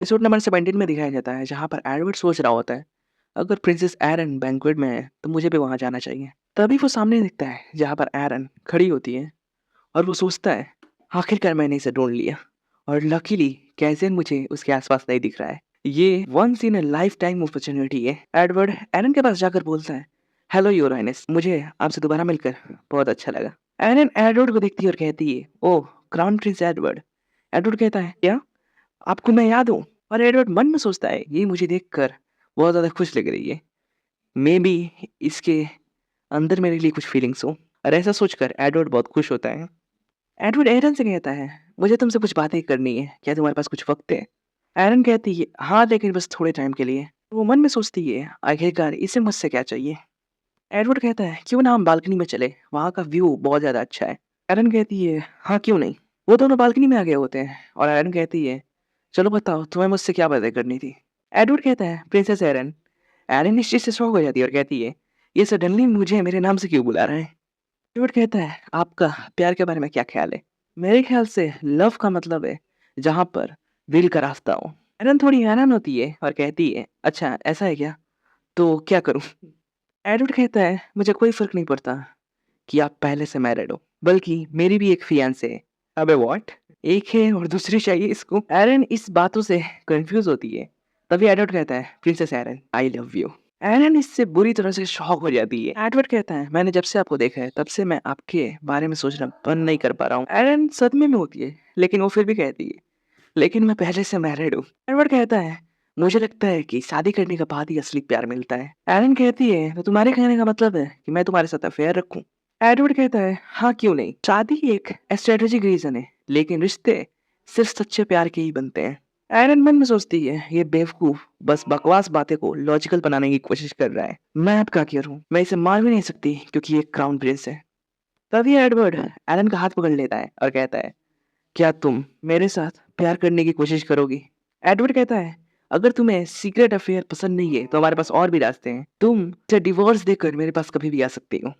Episode number 17 में दिखाया जाता है जहाँ पर एडवर्ड सोच रहा होता है, अगर प्रिंसेस एरन बैंक्वेट में है तो मुझे भी वहाँ जाना चाहिए। तभी वो सामने दिखता है जहाँ पर एरन खड़ी होती है और वो सोचता है, आखिरकार मैंने इसे ढूंढ लिया। और लकीली कैज़न मुझे उसके आसपास नहीं दिख रहा है। ये once in a lifetime opportunity है। एडवर्ड एरन के पास जाकर बोलता है, हेलो योर हाइनेस, मुझे आपसे दोबारा मिलकर बहुत अच्छा लगा। एरन एडवर्ड को देखती है और कहती है, ओह क्राउन प्रिंस एडवर्ड। एडवर्ड कहता है, क्या आपको मैं याद हूँ? और एडवर्ड मन में सोचता है, ये मुझे देखकर बहुत ज़्यादा खुश लग रही है। मे बी इसके अंदर मेरे लिए कुछ फीलिंग्स हो। और ऐसा सोचकर एडवर्ड बहुत खुश होता है। एडवर्ड एरन से कहता है, मुझे तुमसे कुछ बातें करनी है, क्या तुम्हारे पास कुछ वक्त है? एरन कहती है, हाँ लेकिन बस थोड़े टाइम के लिए। वो मन में सोचती है, आखिरकार इसे मुझसे क्या चाहिए? एडवर्ड कहता है, क्यों ना हम बालकनी में चले, वहाँ का व्यू बहुत ज़्यादा अच्छा है। एरन कहती है, हाँ क्यों नहीं। वो दोनों बालकनी में आ गए होते हैं और एरन कहती है, चलो बताओ तुम्हें मुझसे क्या बातें करनी थी। एडवर्ड कहता है, प्रिंसेस एरन। एरन इस चीज़ से शॉक हो जाती है और कहती है, ये सडनली मुझे मेरे नाम से क्यों बुला रहा है? एडवर्ड कहता है, आपका प्यार के बारे में क्या ख्याल है? मेरे ख्याल से लव का मतलब है जहाँ पर दिल का रास्ता हो। एरन थोड़ी हैरान होती है और कहती है, अच्छा ऐसा है क्या? तो क्या करूँ? एडवर्ड कहता है, मुझे कोई फ़र्क नहीं पड़ता कि आप पहले से मैरिड हो, बल्कि मेरी भी एक फियांसे है। अबे व्हाट? एक है और दूसरी चाहिए इसको? एरन इस बातों से कंफ्यूज होती है। तभी एडवर्ड कहता है, princess Aaron, I love you. Aaron इससे बुरी तरह से शॉक हो जाती है। एडवर्ड कहता है, मैंने जब से आपको देखा है तब से मैं आपके बारे में सोचना बंद नहीं कर पा रहा हूँ। एरन सदमे में होती है, लेकिन वो फिर भी कहती है, लेकिन मैं पहले से मैरिड हूँ। एडवर्ड कहता है, मुझे लगता है कि शादी करने के बाद ही असली प्यार मिलता है। एरन कहती है, तो तुम्हारे कहने का मतलब है कि मैं तुम्हारे साथ अफेयर रखूं? एडवर्ड कहता है, हाँ क्यों नहीं। शादी एक स्ट्रेटेजिक रीजन है, लेकिन रिश्ते सिर्फ सच्चे प्यार के ही बनते हैं। एरन मन में सोचती है, ये बेवकूफ बस बकवास बातें को लॉजिकल बनाने की कोशिश कर रहा है। मैं अब क्या करूं? मैं इसे मार भी नहीं सकती क्योंकि ये क्राउन प्रिंस है। तभी एडवर्ड एरन का हाथ पकड़ लेता है और कहता है, क्या तुम मेरे साथ प्यार करने की कोशिश करोगी? एडवर्ड कहता है, अगर तुम्हें सीक्रेट अफेयर पसंद नहीं है तो हमारे पास और भी रास्ते हैं। तुम मुझे डिवोर्स देकर मेरे पास कभी भी आ सकती हो।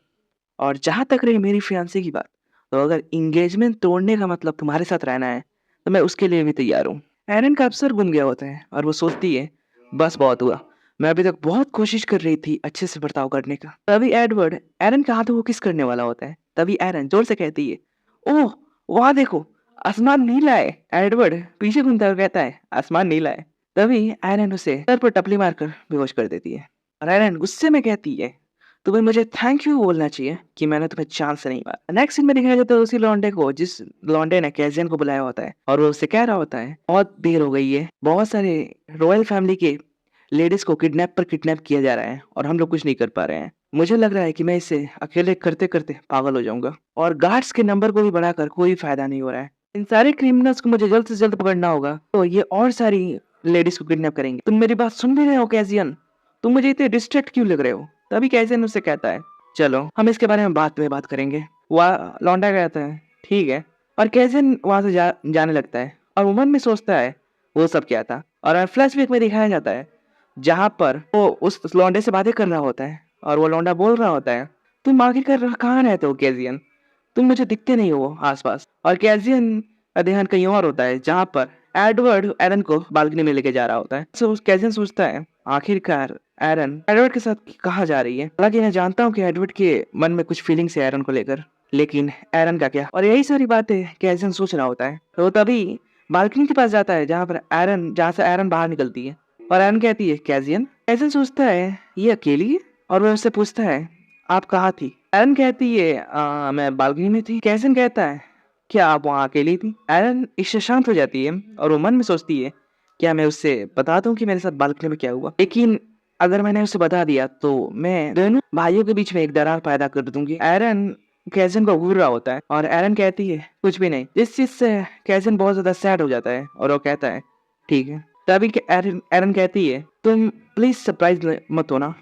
और जहाँ तक रही मेरी फियांसे की बात, तो अगर एंगेजमेंट तोड़ने का मतलब तुम्हारे साथ रहना है, तो मैं उसके लिए भी तैयार हूँ। एरन का अफसर गुम गया होता है और वो सोचती है, बस बहुत हुआ। मैं अभी तक बहुत कोशिश कर रही थी अच्छे से बर्ताव करने का। तभी एडवर्ड एरन का हाथों को किस करने वाला होता है। तभी एरन जोर से कहती है, ओह वहाँ देखो, आसमान नीला है। एडवर्ड पीछे घूमता हुआ कहता है, आसमान नीला है। तभी एरन उसे सर पर टपली मारकर बेहोश कर देती है और एरन गुस्से में कहती है, तुम्हें मुझे थैंक यू बोलना चाहिए कि मैंने तुम्हें चांस नहीं मारा। नेक्स्ट सीन में दिखाया जाता है उसी लौंडे को, जिस लौंडे ने कैजियन को बुलाया होता है और वो उससे कह रहा होता है, बहुत देर हो गई है, बहुत सारे रॉयल फैमिली के लेडीज को किडनैप किया जा रहा है और हम लोग कुछ नहीं कर पा रहे हैं। मुझे लग रहा है कि मैं इसे अकेले करते करते पागल हो जाऊंगा और गार्ड्स के नंबर को भी बढ़ाकर कोई फायदा नहीं हो रहा है। इन सारे क्रिमिनल्स को मुझे जल्द से जल्द पकड़ना होगा, तो ये और सारी लेडीज को किडनैप करेंगे। तुम मेरी बात सुन भी रहे हो कैजियन? तुम मुझे इतने डिस्ट्रैक्ट क्यों लग रहे हो? तभी कैजियन उससे कहता है, चलो हम इसके बारे में बाद में बात करेंगे। वह लौंडा कहता है, ठीक है। और कैजियन वहां से जाने लगता है और वो मन में सोचता है, वो सब क्या था। और फ्लैशबैक में दिखाया जाता है जहाँ पर वो उस लौंडे से बातें कर रहा होता है और वो लौंडा बोल रहा होता है, तुम आखिरकार कहाँ रहते हो कैजियन? तुम मुझे दिखते नहीं हो आसपास। और कैजियन का ध्यान कहीं और होता है जहाँ पर एडवर्ड एरन को बालकनी में लेके जा रहा होता है। तो कैजियन सोचता है, आखिरकार एरन एडवर्ड के साथ कहाँ जा रही है? हालांकि मैं जानता हूँ कि एडवर्ड के मन में कुछ फीलिंग्स है एरन को लेकर, लेकिन एरन का क्या? और यही सारी बातें कैजियन सोच रहा होता है। तो तभी बालकनी के पास जाता है जहाँ से एरन बाहर निकलती है और एरन कहती है, कैजियन। कैजियन सोचता है, ये अकेली है? और वह उससे पूछता है, आप कहाँ थी? एरन कहती है, मैं बालकनी में थी। कैजियन कहता है, क्या आप वहाँ अकेली थी? एरन इससे शांत हो जाती है और वो मन में सोचती है, क्या मैं उससे बता दूं कि मेरे साथ बालकनी में क्या हुआ? लेकिन अगर मैंने उसे बता दिया तो मैं दोनों भाइयों के बीच में एक दरार पैदा कर दूंगी। एरन कैजन को घूर रहा होता है और एरन कहती है, कुछ भी नहीं। इस चीज से कैजन बहुत ज्यादा सैड हो जाता है और वो कहता है, ठीक है। तभी एरन एरन कहती है, तुम प्लीज सरप्राइज मत होना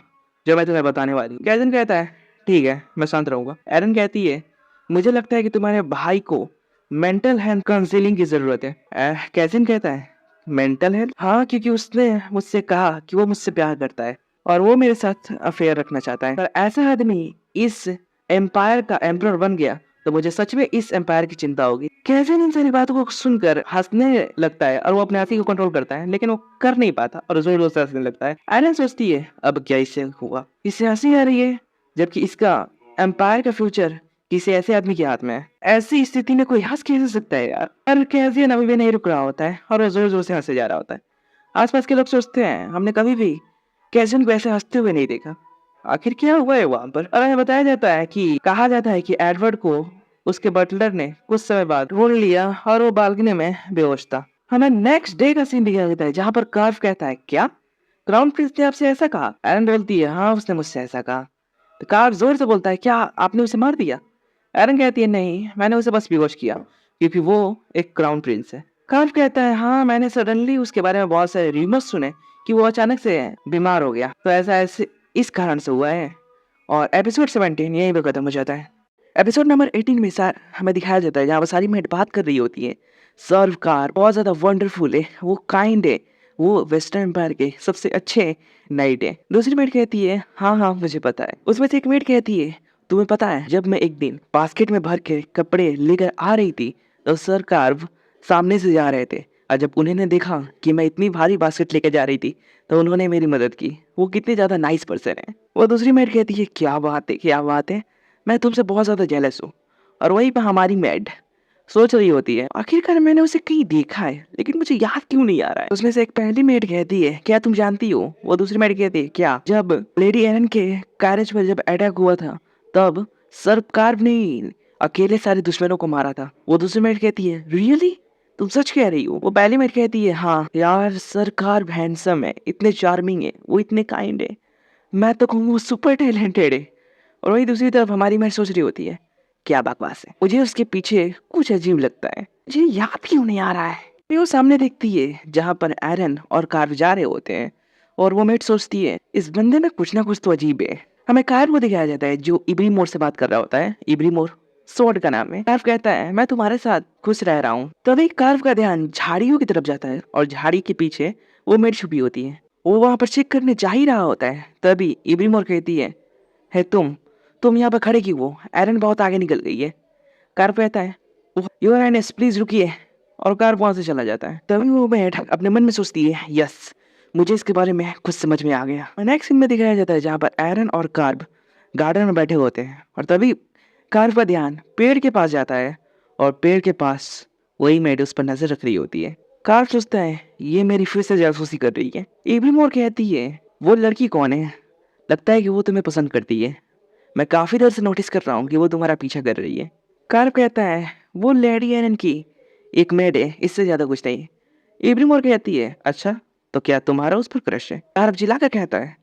जो मैं तुम्हें बताने वाली हूँ। कैजन कहता है, ठीक है मैं शांत रहूंगा। एरन कहती है, मुझे लगता है कि तुम्हारे भाई को मेंटल हेल्थ काउंसलिंग की जरूरत है। कैजिन कहता है, मेंटल हेल्थ? हाँ, क्योंकि उसने मुझसे कहा कि वो मुझसे प्यार करता है और वो मेरे साथ अफेयर रखना चाहता है। पर ऐसा आदमी इस एम्पायर का एम्परर बन गया तो मुझे सच में इस एम्पायर की चिंता होगी। केविन इन सारी बातों को सुनकर हँसने लगता है और वो अपने हँसी को कंट्रोल करता है, लेकिन वो कर नहीं पाता और ज़ोर-ज़ोर से हँसने लगता है। आयरन सोचती है, अब क्या इससे हुआ? इससे हँसी आ रही है, जबकि इसका एम्पायर का फ्यूचर किसी ऐसे आदमी के हाथ में है। ऐसी स्थिति में कोई हँस कैसे सकता है यार? पर केविन अभी भी नहीं रुक रहा होता है और वो ज़ोर-ज़ोर से हँसे जा रहा होता है। आस-पास के लोग सोचते हैं, हमने कभी भी केविन को ऐसे हँसते हुए नहीं देखा। आखिर क्या हुआ है वहाँ पर? और हमें बताया जाता है कि कहा जाता है कि एडवर्ड को उसके बटलर ने कुछ समय बाद ढूँढ लिया और वो बालकनी में बेहोश था। हमें नेक्स्ट डे का सीन दिखाया जाता है जहाँ पर कार्व कहता है, क्या? क्राउन प्रिंस ने आपसे ऐसा कहा? एरन बोलती है, हाँ उसने मुझसे ऐसा कहा। तो कार्व जोर से बोलता है, क्या आपने उसे मार दिया? एरन कहती है, नहीं मैंने उसे बस बेहोश किया क्योंकि वो एक क्राउन प्रिंस है। कार्व कहता है, हाँ मैंने सडनली उसके बारे में बहुत सारे रूमर्स सुने कि वो अचानक से बीमार हो गया, तो ऐसा ऐसे इस कारण से हुआ है। और एपिसोड 17 यहीं पे खत्म हो जाता है। एपिसोड नंबर 18 में हमें दिखाया जाता है जहाँ पर सारी मेट बात कर रही होती है। सर्वकार बहुत ज़्यादा वंडरफुल है, वो काइंड है, वो वेस्टर्न एम्पायर के सबसे अच्छे नाइट है। दूसरी मेट कहती है, हाँ हाँ मुझे पता है। उसमें से एक मेट कहती है, तुम्हें पता है जब मैं एक दिन बास्केट में भर के कपड़े लेकर आ रही थी तो सरकार सामने से जा रहे थे और जब उन्होंने देखा कि मैं इतनी भारी बास्केट लेकर जा रही थी तो उन्होंने मेरी मदद की। वो कितने ज़्यादा नाइस पर्सन है। वो दूसरी मेड कहती है, क्या बात है क्या बात है, मैं तुमसे बहुत ज़्यादा जेलस हूँ। और वहीं पर हमारी मेड सोच रही होती है, आखिरकार मैंने उसे कहीं देखा है लेकिन मुझे याद क्यों नहीं आ रहा है। उसमें से एक पहली मेड कहती है, क्या तुम जानती हो? वो दूसरी मेड कहती है, क्या? जब लेडी एरन के कैरेज पर जब अटैक हुआ था तब सरकार ने अकेले सारे दुश्मनों को मारा था। वो दूसरी मेड कहती है, रियली? तुम सच कह रही हो? वो पहली मेट कहती है, हाँ यार सरकार हैंडसम है, इतने चार्मिंग है, वो इतने काइंड है, मैं तो कहूँ वो सुपर टैलेंटेड है। और वही दूसरी तरफ हमारी मेट सोच रही होती है, क्या बकवास है, मुझे उसके पीछे कुछ अजीब लगता है, मुझे याद क्यों नहीं आ रहा है। फिर वो सामने देखती है जहाँ पर एरन और कार्व जा रहे होते हैं और वो मेट सोचती है, इस बंदे में कुछ ना कुछ तो अजीब है। हमें कार्व को दिखाया जाता है जो इब्री मोर से बात कर रहा होता है। इब्री मोर स्वॉर्ड का नाम है। कार्व कहता है, मैं तुम्हारे साथ खुश रह रहा हूँ। तभी कार्व का ध्यान झाड़ियों की तरफ जाता है और झाड़ी के पीछे वो मेड छुपी होती है। वो वहां पर चेक करने जा ही रहा होता है, तभी इब्री मोर कहती है तुम यहाँ पर खड़े क्यों हो? एरन बहुत आगे निकल गई है। कार्व कहता है, योर हाइनेस प्लीज रुकिए, और कार्व वहां से चला जाता है। तभी वो मेड अपने मन में सोचती है, यस मुझे इसके बारे में कुछ समझ में आ गया। नेक्स्ट सीन में दिखाया जाता है जहाँ पर एरन और कार्व गार्डन में बैठे होते हैं और तभी कार्व का ध्यान पेड़ के पास जाता है और पेड़ के पास वही मेड उस पर नजर रख रही होती है। कार्व सोचता है, ये मेरी फिर से जासूसी कर रही है। एबी मोर कहती है, वो लड़की कौन है? लगता है कि वो तुम्हें पसंद करती है, मैं काफी देर से नोटिस कर रहा हूँ कि वो तुम्हारा पीछा कर रही है। कार्व कहता है, वो लेडी एरन की एक मेड है, इससे ज्यादा कुछ नहीं। एबी मोर कहती है, अच्छा तो क्या तुम्हारा उस पर क्रश है? कार्व चिल्लाकर कहता है,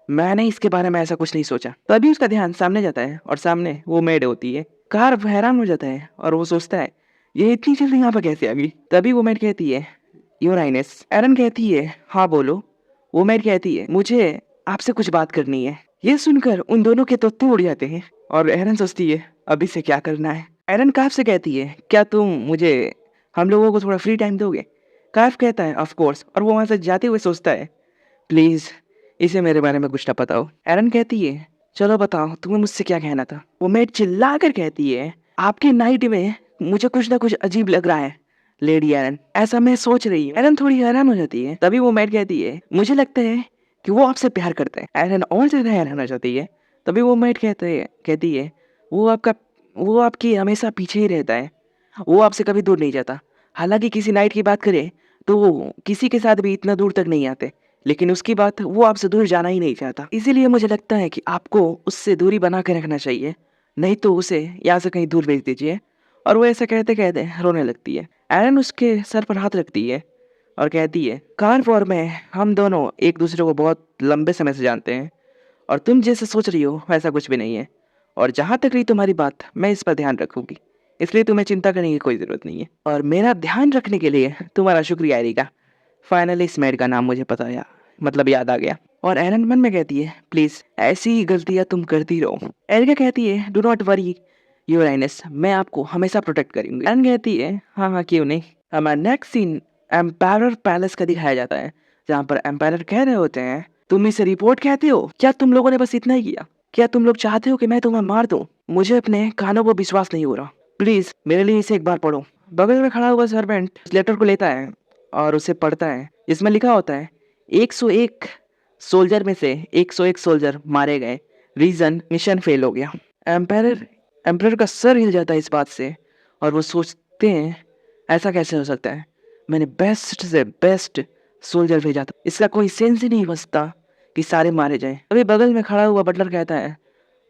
मैंने इसके बारे में ऐसा कुछ नहीं सोचा। तभी उसका ध्यान सामने जाता है और सामने वो मेड होती है। कार्व हैरान हो जाता है और वो सोचता है, ये इतनी जल्दी यहाँ पर कैसे आ गई? तभी वो मेड कहती है, योर हाइनेस। एरन कहती है, हाँ बोलो। वो मेड कहती है, मुझे आपसे कुछ बात करनी है। ये सुनकर उन दोनों के तोते उड़ जाते हैं और एरन सोचती है, अभी से क्या करना है। एरन कार्व से कहती है, क्या तुम मुझे हम लोगों को थोड़ा फ्री टाइम दोगे? कार्व कहता है, ऑफ कोर्स, और वो वहां से जाते हुए सोचता है, प्लीज इसे मेरे बारे में कुछ ना बताओ। एरन कहती है, चलो बताओ तुम्हें मुझसे क्या कहना था। वो मेड चिल्ला कर कहती है, आपके नाइट में मुझे कुछ ना कुछ अजीब लग रहा है लेडी एरन, ऐसा मैं सोच रही हूँ। एरन थोड़ी हैरान हो जाती है। तभी वो मेड कहती है, मुझे लगता है कि वो आपसे प्यार करता है। एरन और ज्यादा हैरान हो जाती है। तभी वो मेड कहती है, वो आपकी हमेशा पीछे ही रहता है, वो आपसे कभी दूर नहीं जाता। हालांकि किसी नाइट की बात करें तो वो किसी के साथ भी इतना दूर तक नहीं आते, लेकिन उसकी बात वो आपसे दूर जाना ही नहीं चाहता। इसीलिए मुझे लगता है कि आपको उससे दूरी बना के रखना चाहिए, नहीं तो उसे यहाँ से कहीं दूर भेज दीजिए। और वो ऐसा कहते कहते रोने लगती है। एरन उसके सर पर हाथ रखती है और कहती है, कार्व और मैं हम दोनों एक दूसरे को बहुत लंबे समय से जानते हैं और तुम जैसे सोच रही हो वैसा कुछ भी नहीं है। और जहाँ तक रही तुम्हारी बात, मैं इस पर ध्यान रखूंगी, इसलिए तुम्हें चिंता करने की कोई ज़रूरत नहीं है। और मेरा ध्यान रखने के लिए तुम्हारा शुक्रिया एरिका। फाइनली इस मेड का नाम मुझे पता याद आ गया। और एरन मन में कहती है, प्लीज ऐसी ही गलतियां तुम करती रहो। एरिका कहती है, do not worry your highness, मैं आपको हमेशा प्रोटेक्ट करूंगी। एरन कहती है, हाँ हाँ क्यों नहीं। हमारा नेक्स्ट सीन एम्पायर पैलेस का दिखाया जाता है जहाँ पर एम्पायर कह रहे होते हैं, तुम इसे रिपोर्ट कहते हो? क्या तुम लोगों ने बस इतना ही किया? क्या तुम लोग चाहते हो कि मैं तुम्हें मार दूं? मुझे अपने कानों पर विश्वास नहीं हो रहा। प्लीज़ मेरे लिए इसे एक बार पढ़ो। बगल में खड़ा हुआ सर्वेंट उस लेटर को लेता है और उसे पढ़ता है। इसमें लिखा होता है 101 सोल्जर में से 101 सोल्जर मारे गए। रीज़न मिशन फेल हो गया। एम्पायर एम्परर का सर हिल जाता है इस बात से और वो सोचते हैं ऐसा कैसे हो सकता है? मैंने बेस्ट से बेस्ट सोल्जर भेजा था। इसका कोई सेंस ही नहीं बचता कि सारे मारे जाएँ। तभी बगल में खड़ा हुआ बटलर कहता है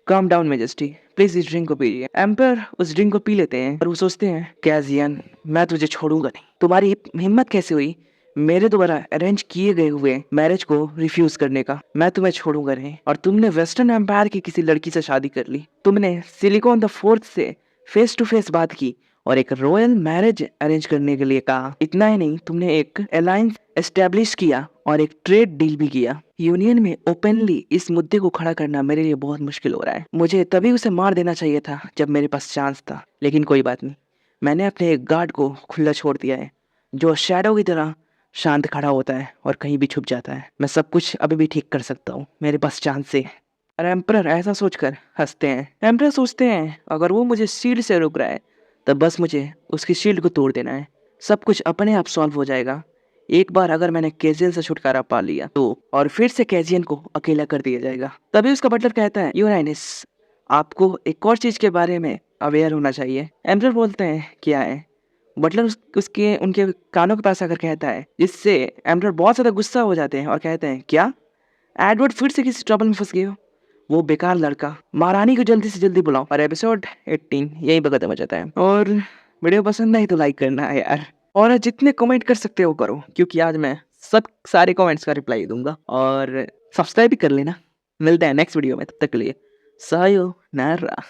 काम डाउन मेजेस्टी, प्लीज इस ड्रिंक को पीजिए। एम्पर उस ड्रिंक को पी लेते हैं और वो सोचते हैं कैजियन मैं तुझे छोड़ूंगा नहीं। तुम्हारी हिम्मत कैसे हुई मेरे द्वारा अरेंज किए गए हुए मैरिज को रिफ्यूज करने का? मैं तुम्हें छोड़ूंगा नहीं। और तुमने वेस्टर्न एम्पायर की किसी लड़की से शादी कर ली। तुमने सिलिकॉन द फोर्थ से फेस टू फेस बात की और एक रॉयल मैरिज अरेंज करने के लिए कहा। इतना ही नहीं, तुमने एक अलायंस एस्टेब्लिश किया और एक ट्रेड डील भी किया। यूनियन में ओपनली इस मुद्दे को खड़ा करना मेरे लिए बहुत मुश्किल हो रहा है। मुझे तभी उसे मार देना चाहिए था जब मेरे पास चांस था, लेकिन कोई बात नहीं। मैंने अपने एक गार्ड को खुला छोड़ दिया है जो शैडो की तरह शांत खड़ा होता है और कहीं भी छुप जाता है। मैं सब कुछ अभी भी ठीक कर सकता हूँ, मेरे पास चांस है। और एम्परर ऐसा सोचकर हंसते हैं। एम्परर सोचते हैं अगर वो मुझे शील्ड से रोक रहा है तब बस मुझे उसकी शील्ड को तोड़ देना है, सब कुछ अपने आप सॉल्व हो जाएगा। एक बार अगर मैंने कैजियन से छुटकारा पा लिया तो और फिर से कैजियन को अकेला कर दिया जाएगा। तभी उसका बटलर कहता है योर हाइनेस, आपको एक और चीज के बारे में अवेयर होना चाहिए। एम्परर बोलते हैं क्या है? बटलर उसके उनके कानों के पास आकर कहता है, जिससे एम्परर बहुत ज्यादा गुस्सा हो जाते हैं और कहते हैं क्या एडवर्ड फिर से किसी ट्रबल में फंस गए हो? वो बेकार लड़का, महारानी को जल्दी से जल्दी बुलाओ। और एपिसोड 18 यहीं पर खत्म हो जाता है। और वीडियो पसंद आई तो लाइक करना है यार, और जितने कमेंट कर सकते हो करो, क्योंकि आज मैं सब सारे कमेंट्स का रिप्लाई दूंगा। और सब्सक्राइब भी कर लेना। मिलते हैं नेक्स्ट वीडियो में, तब तक के लिए सायोनारा।